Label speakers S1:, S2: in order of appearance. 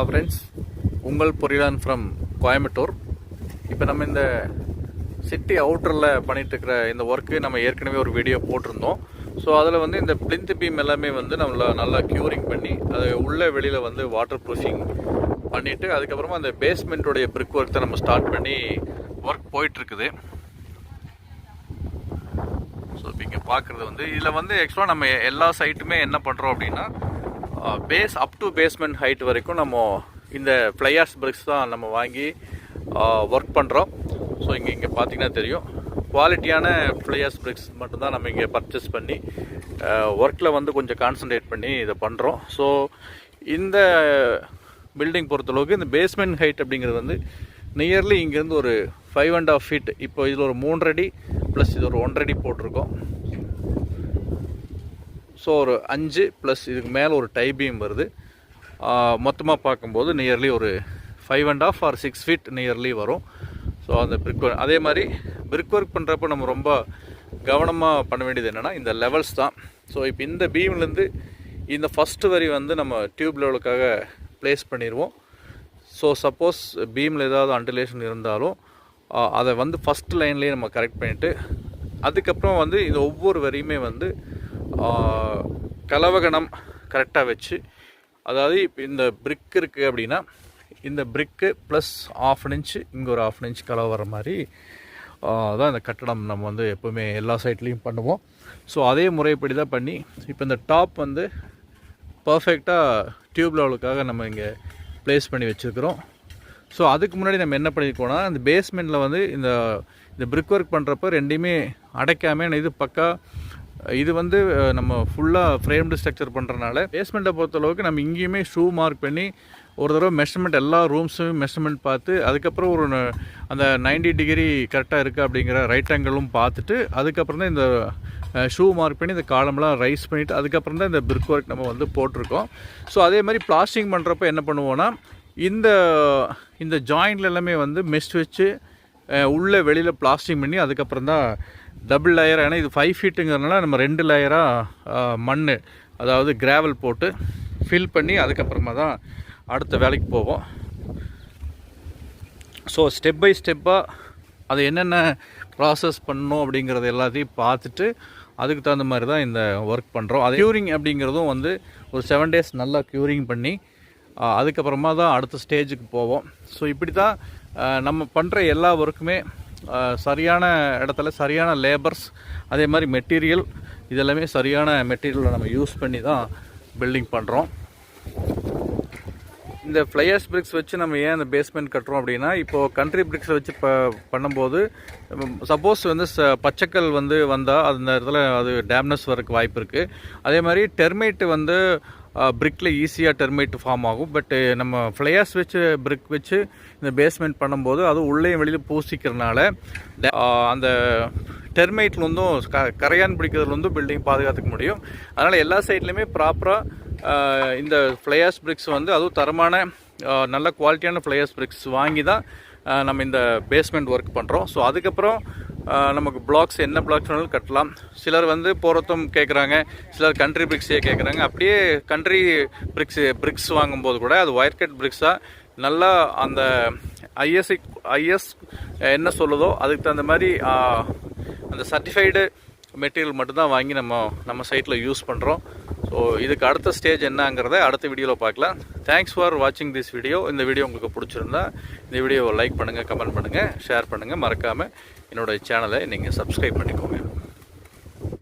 S1: Friends, உங்கள் பொரியலான் from Coimbatore. இப்போ நம்ம இந்த சிட்டி அவுட்டரில் பண்ணிகிட்ருக்கிற இந்த ஒர்க்கு நம்ம ஏற்கனவே ஒரு வீடியோ போட்டிருந்தோம். ஸோ அதில் வந்து இந்த பிளிந்த் பீம் எல்லாமே வந்து நம்மளை நல்லா க்யூரிங் பண்ணி அது உள்ளே வெளியில் வந்து வாட்டர் ப்ரூஃபிங் பண்ணிவிட்டு அதுக்கப்புறமா அந்த பேஸ்மெண்ட்டோடைய பிரிக் ஒர்க் தான் நம்ம ஸ்டார்ட் பண்ணி ஒர்க் போயிட்டுருக்குது. ஸோ இப்போ இங்கே பார்க்குறது வந்து இதில் வந்து ஆக்சுவலாக நம்ம எல்லா சைட்டுமே என்ன பண்ணுறோம் அப்படின்னா base up to basement height வரைக்கும் நம்ம இந்த ஃப்ளையார்ஸ் பிரிக்ஸ் தான் நம்ம வாங்கி ஒர்க் பண்ணுறோம். ஸோ இங்கே பார்த்தீங்கன்னா தெரியும், குவாலிட்டியான ஃப்ளையார்ஸ் பிரிக்ஸ் மட்டும்தான் நம்ம இங்கே பர்ச்சேஸ் பண்ணி ஒர்க்கில் வந்து கொஞ்சம் கான்சன்ட்ரேட் பண்ணி இதை பண்ணுறோம். ஸோ இந்த பில்டிங் பொறுத்தளவுக்கு இந்த பேஸ்மெண்ட் ஹைட் அப்படிங்கிறது வந்து நியர்லி இங்கேருந்து ஒரு 5.5 feet. இப்போ இதில் ஒரு 3 அடி ப்ளஸ் இது ஒரு 1.5 அடி போட்டிருக்கோம். ஸோ ஒரு 5 ப்ளஸ் இதுக்கு மேலே ஒரு டை பீம் வருது. மொத்தமாக பார்க்கும்போது நியர்லி ஒரு 5.5 or 6 feet நியர்லி வரும். ஸோ அந்த பிரிக் அதே மாதிரி பிரிக் ஒர்க் பண்ணுறப்போ நம்ம ரொம்ப கவனமாக பண்ண வேண்டியது என்னென்னா இந்த லெவல்ஸ் தான். ஸோ இப்போ இந்த பீம்லேருந்து இந்த ஃபஸ்ட்டு வரி வந்து நம்ம டியூப் லெவலுக்காக ப்ளேஸ் பண்ணிடுவோம். ஸோ சப்போஸ் பீமில் ஏதாவது அண்டலேஷன் இருந்தாலும் அதை வந்து ஃபஸ்ட் லைன்லேயே நம்ம கரெக்ட் பண்ணிவிட்டு அதுக்கப்புறம் வந்து இந்த ஒவ்வொரு வரியுமே வந்து கலவகணம் கரெக்டாக வச்சு, அதாவது இப்போ இந்த பிரிக் இருக்குது அப்படின்னா இந்த பிரிக்கு ப்ளஸ் 1/2 inch இங்கே ஒரு 1/2 inch கலவை வர மாதிரி தான் இந்த கட்டடம் நம்ம வந்து எப்போவுமே எல்லா சைட்லேயும் பண்ணுவோம். ஸோ அதே முறைப்படி தான் பண்ணி இப்போ இந்த டாப் வந்து பர்ஃபெக்டாக டியூப் லெவலுக்காக நம்ம இங்கே ப்ளேஸ் பண்ணி வச்சுருக்கிறோம். ஸோ அதுக்கு முன்னாடி நம்ம என்ன பண்ணியிருக்கோன்னா இந்த பேஸ்மெண்ட்டில் வந்து இந்த பிரிக் ஒர்க் பண்ணுறப்ப ரெண்டையுமே அடைக்காமல் இது பக்கா இது வந்து நம்ம ஃபுல்லாக ஃப்ரேம்டு ஸ்ட்ரக்சர் பண்ணுறனால பேஸ்மெண்ட்டை பொறுத்தளவுக்கு நம்ம இங்கேயுமே ஷூ மார்க் பண்ணி ஒரு தடவை மெஷர்மெண்ட் எல்லா ரூம்ஸும் மெஷர்மெண்ட் பார்த்து அதுக்கப்புறம் ஒரு அந்த 90 degree கரெக்டாக இருக்குது அப்படிங்கிற ரைட் ஆங்கிளும் பார்த்துட்டு அதுக்கப்புறம் தான் இந்த ஷூ மார்க் பண்ணி இந்த காலம்லாம் ரைஸ் பண்ணிவிட்டு அதுக்கப்புறம் தான் இந்த பிரிக் ஒர்க் நம்ம வந்து போட்டிருக்கோம். ஸோ அதே மாதிரி பிளாஸ்டிங் பண்ணுறப்ப என்ன பண்ணுவோன்னா இந்த ஜாயிண்டில் எல்லாமே வந்து மெஷ் வச்சு உள்ளே வெளியில் பிளாஸ்டிங் பண்ணி அதுக்கப்புறம் தான் டபுள் லேயராக, ஏன்னா இது 5 feetங்கிறதுனால நம்ம 2 லேயராக மண் அதாவது கிராவல் போட்டு ஃபில் பண்ணி அதுக்கப்புறமா தான் அடுத்த வேலைக்கு போவோம். ஸோ ஸ்டெப் பை ஸ்டெப்பாக அது என்னென்ன ப்ராசஸ் பண்ணணும் அப்படிங்கிறது எல்லாத்தையும் பார்த்துட்டு அதுக்கு தகுந்த மாதிரி தான் இந்த ஒர்க் பண்ணுறோம். அது க்யூரிங் அப்படிங்கிறதும் வந்து ஒரு 7 days நல்லா க்யூரிங் பண்ணி அதுக்கப்புறமா தான் அடுத்த ஸ்டேஜுக்கு போவோம். ஸோ இப்படி தான் நம்ம பண்ணுற எல்லா ஒர்க்குமே சரியான இடத்துல சரியான லேபர்ஸ் அதே மாதிரி மெட்டீரியல் இதெல்லாமே சரியான மெட்டீரியலை நம்ம யூஸ் பண்ணி தான் பில்டிங் பண்ணுறோம். இந்த ஃப்ளையர்ஸ் பிரிக்ஸ் வச்சு நம்ம ஏன் இந்த பேஸ்மெண்ட் கட்டுறோம் அப்படின்னா, இப்போது கண்ட்ரி பிரிக்ஸை வச்சு பண்ணும்போது சப்போஸ் வந்து பச்சைக்கல் வந்து வந்தால் அந்த இடத்துல அது டேம்னஸ் வரக்கு வாய்ப்பு இருக்குது. அதே மாதிரி டெர்மைட்டு வந்து பிரிக்கில் ஈஸியாக டெர்மைட் ஃபார்ம் ஆகும். பட்டு நம்ம ஃப்ளையர்ஸ் வச்சு பிரிக் வச்சு இந்த பேஸ்மெண்ட் பண்ணும்போது அது உள்ளே வெளியில் பூசிக்கிறதுனால அந்த டெர்மைட்டில் வந்தும் கரையான் பிடிக்கிறதுல வந்து பில்டிங் பாதுகாத்துக்க முடியும். அதனால் எல்லா சைட்லேயுமே ப்ராப்பராக இந்த ஃப்ளையர்ஸ் பிரிக்ஸ் வந்து அதுவும் தரமான நல்ல குவாலிட்டியான ஃப்ளையர்ஸ் பிரிக்ஸ் வாங்கி தான் நம்ம இந்த பேஸ்மெண்ட் ஒர்க் பண்ணுறோம். ஸோ அதுக்கப்புறம் நமக்கு பிளாக்ஸ் என்ன பிளாக்ஸ் வேணாலும் கட்டலாம். சிலர் வந்து போரத்தம் கேட்குறாங்க, சிலர் கண்ட்ரி பிரிக்ஸே கேட்குறாங்க. அப்படியே கண்ட்ரி பிரிக்ஸ் வாங்கும்போது கூட அது ஒயர் கட் பிரிக்ஸாக நல்லா அந்த ஐஎஸ் என்ன சொல்லுதோ அதுக்கு தகுந்த மாதிரி அந்த சர்டிஃபைடு மெட்டீரியல் மட்டும்தான் வாங்கி நம்ம சைட்டில் யூஸ் பண்ணுறோம். ஸோ இதுக்கு அடுத்த ஸ்டேஜ் என்னங்கிறத அடுத்த வீடியோவில் பார்க்கலாம். தேங்க்ஸ் ஃபார் வாட்சிங் திஸ் வீடியோ. இந்த வீடியோ உங்களுக்கு பிடிச்சிருந்தா இந்த வீடியோவை லைக் பண்ணுங்கள், கமெண்ட் பண்ணுங்கள், ஷேர் பண்ணுங்கள். மறக்காமல் என்னோடய சேனலை நீங்கள் சப்ஸ்கிரைப் பண்ணிக்கோங்க.